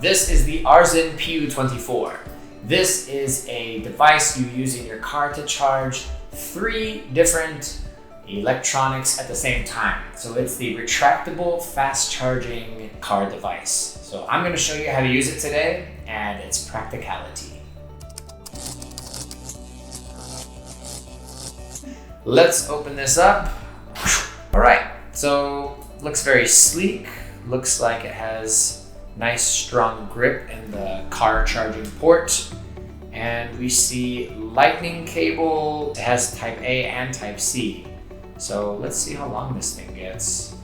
This is the Arzin PU24. This is a device you use in your car to charge 3 different electronics at the same time. So it's the retractable fast charging car device. So I'm going to show you how to use it today and its practicality. Let's open this up. All right, so looks very sleek. Looks like it has nice strong grip in the car charging port. And we see lightning cable. It has type A and type C. So let's see how long this thing gets.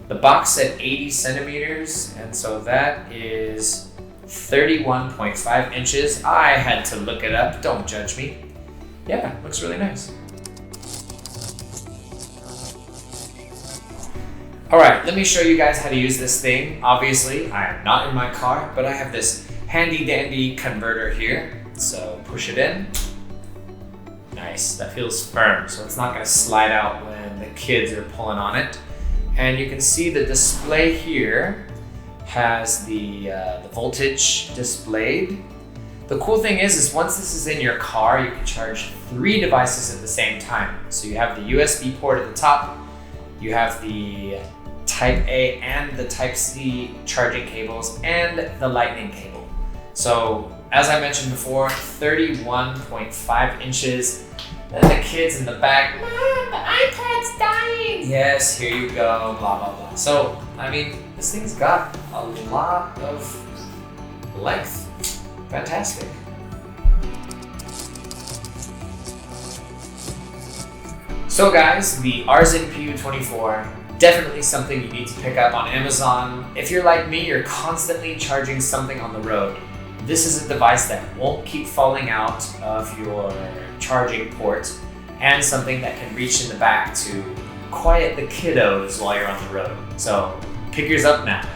The box said 80 centimeters, and so that is 31.5 inches. I had to look it up, don't judge me. Yeah, looks really nice. All right, let me show you guys how to use this thing. Obviously, I am not in my car, but I have this handy dandy converter here. So push it in. Nice, that feels firm, so it's not gonna slide out when the kids are pulling on it. And you can see the display here has the voltage displayed. The cool thing is once this is in your car, you can charge 3 devices at the same time. So you have the USB port at the top, you have the Type A and the Type C charging cables, and the lightning cable. So as I mentioned before, 31.5 inches. And the kids in the back, Mom, the iPad's dying. Yes, here you go, blah, blah, blah. So, I mean, this thing's got a lot of length. Fantastic. So guys, the Arzin PU24, definitely something you need to pick up on Amazon. If you're like me, you're constantly charging something on the road. This is a device that won't keep falling out of your charging port, and something that can reach in the back to quiet the kiddos while you're on the road. So pick yours up now.